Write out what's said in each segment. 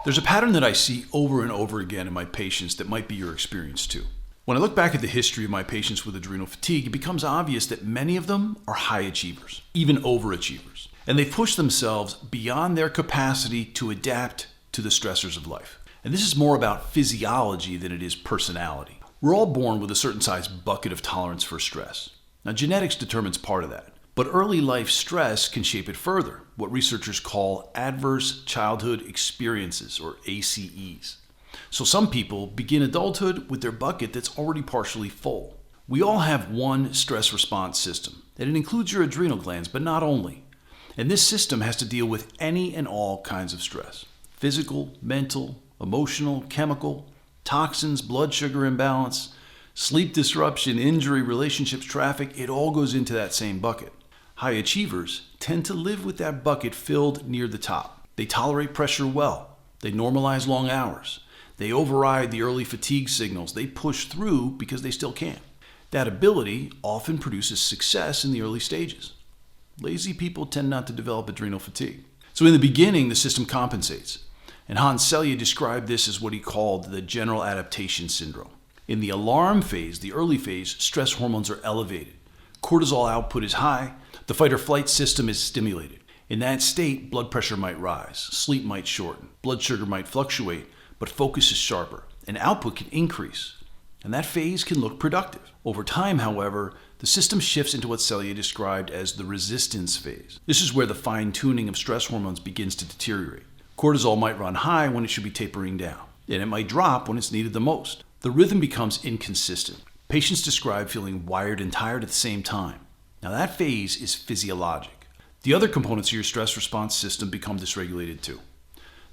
There's a pattern that I see over and over again in my patients that might be your experience too. When I look back at the history of my patients with adrenal fatigue, it becomes obvious that many of them are high achievers, even overachievers, and they push themselves beyond their capacity to adapt to the stressors of life. And this is more about physiology than it is personality. We're all born with a certain size bucket of tolerance for stress. Now, genetics determines part of that, but early life stress can shape it further, what researchers call adverse childhood experiences, or ACEs. So some people begin adulthood with their bucket that's already partially full. We all have one stress response system, and it includes your adrenal glands, but not only. And this system has to deal with any and all kinds of stress: physical, mental, emotional, chemical, toxins, blood sugar imbalance, sleep disruption, injury, relationships, traffic. It all goes into that same bucket. High achievers tend to live with that bucket filled near the top. They tolerate pressure well. They normalize long hours. They override the early fatigue signals. They push through because they still can. That ability often produces success in the early stages. Lazy people tend not to develop adrenal fatigue. So in the beginning, the system compensates. And Hans Selye described this as what he called the general adaptation syndrome. In the alarm phase, the early phase, stress hormones are elevated. Cortisol output is high. The fight or flight system is stimulated. In that state, blood pressure might rise, sleep might shorten, blood sugar might fluctuate, but focus is sharper, and output can increase. And that phase can look productive. Over time, however, the system shifts into what Selye described as the resistance phase. This is where the fine-tuning of stress hormones begins to deteriorate. Cortisol might run high when it should be tapering down, and it might drop when it's needed the most. The rhythm becomes inconsistent. Patients describe feeling wired and tired at the same time. Now that phase is physiologic. The other components of your stress response system become dysregulated too.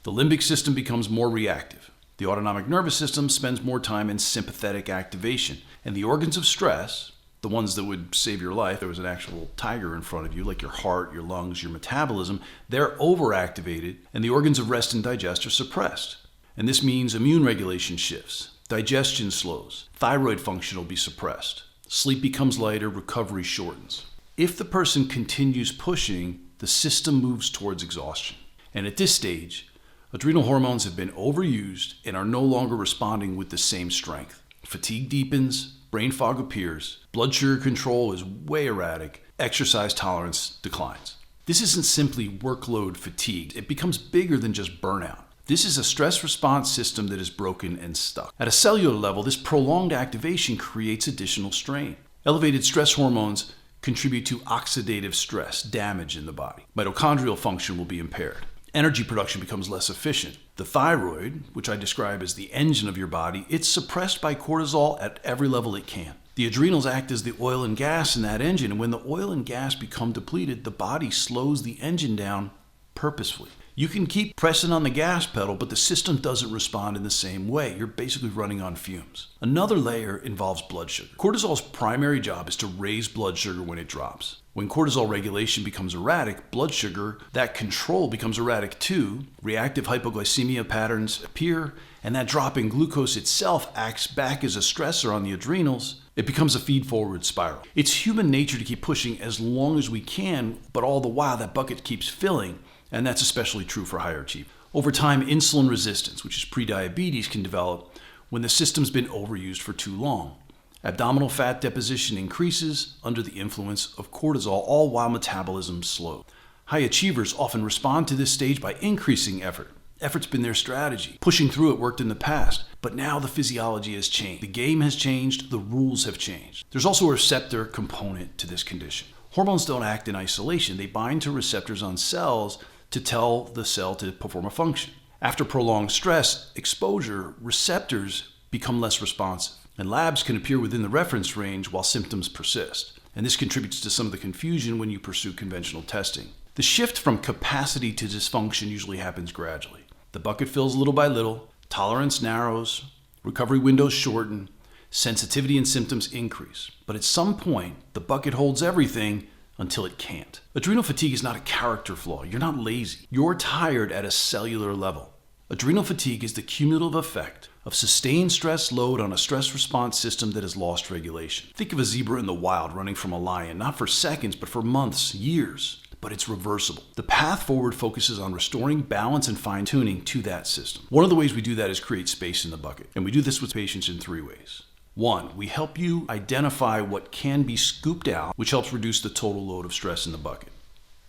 The limbic system becomes more reactive. The autonomic nervous system spends more time in sympathetic activation. And the organs of stress, the ones that would save your life, there was an actual tiger in front of you, like your heart, your lungs, your metabolism, they're overactivated, and the organs of rest and digest are suppressed. And this means immune regulation shifts, digestion slows, thyroid function will be suppressed. Sleep becomes lighter, recovery shortens. If the person continues pushing, the system moves towards exhaustion. And at this stage, adrenal hormones have been overused and are no longer responding with the same strength. Fatigue deepens, brain fog appears, blood sugar control is way erratic, exercise tolerance declines. This isn't simply workload fatigue. It becomes bigger than just burnout. This is a stress response system that is broken and stuck. At a cellular level, this prolonged activation creates additional strain. Elevated stress hormones contribute to oxidative stress, damage in the body. Mitochondrial function will be impaired. Energy production becomes less efficient. The thyroid, which I describe as the engine of your body, it's suppressed by cortisol at every level it can. The adrenals act as the oil and gas in that engine, and when the oil and gas become depleted, the body slows the engine down purposefully. You can keep pressing on the gas pedal, but the system doesn't respond in the same way. You're basically running on fumes. Another layer involves blood sugar. Cortisol's primary job is to raise blood sugar when it drops. When cortisol regulation becomes erratic, blood sugar, that control becomes erratic too. Reactive hypoglycemia patterns appear, and that drop in glucose itself acts back as a stressor on the adrenals. It becomes a feed-forward spiral. It's human nature to keep pushing as long as we can, but all the while that bucket keeps filling. And that's especially true for higher achievers. Over time, insulin resistance, which is prediabetes, can develop when the system's been overused for too long. Abdominal fat deposition increases under the influence of cortisol, all while metabolism slows. High achievers often respond to this stage by increasing effort. Effort's been their strategy. Pushing through it worked in the past, but now the physiology has changed. The game has changed, the rules have changed. There's also a receptor component to this condition. Hormones don't act in isolation. They bind to receptors on cells to tell the cell to perform a function. After prolonged stress exposure, receptors become less responsive, and labs can appear within the reference range while symptoms persist. And this contributes to some of the confusion when you pursue conventional testing. The shift from capacity to dysfunction usually happens gradually. The bucket fills little by little, tolerance narrows, recovery windows shorten, sensitivity and symptoms increase. But at some point, the bucket holds everything until it can't. Adrenal fatigue is not a character flaw. You're not lazy. You're tired at a cellular level. Adrenal fatigue is the cumulative effect of sustained stress load on a stress response system that has lost regulation. Think of a zebra in the wild running from a lion, not for seconds, but for months, years. but it's reversible. The path forward focuses on restoring balance and fine-tuning to that system. One of the ways we do that is create space in the bucket, and we do this with patients in 3 ways. 1, we help you identify what can be scooped out, which helps reduce the total load of stress in the bucket.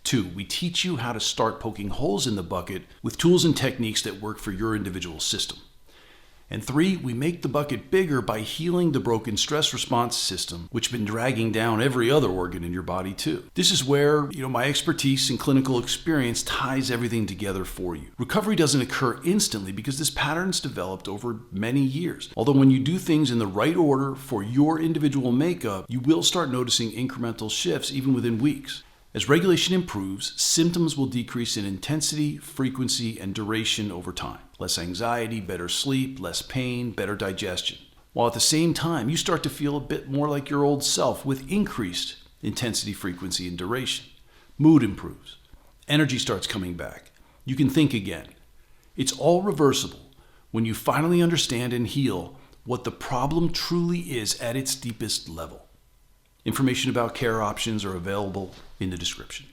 2, we teach you how to start poking holes in the bucket with tools and techniques that work for your individual system. And 3, we make the bucket bigger by healing the broken stress response system, which has been dragging down every other organ in your body too. This is where, my expertise and clinical experience ties everything together for you. Recovery doesn't occur instantly because this pattern's developed over many years. Although when you do things in the right order for your individual makeup, you will start noticing incremental shifts even within weeks. As regulation improves, symptoms will decrease in intensity, frequency, and duration over time. Less anxiety, better sleep, less pain, better digestion. While at the same time, you start to feel a bit more like your old self with increased intensity, frequency, and duration. Mood improves. Energy starts coming back. You can think again. It's all reversible when you finally understand and heal what the problem truly is at its deepest level. Information about care options are available in the description.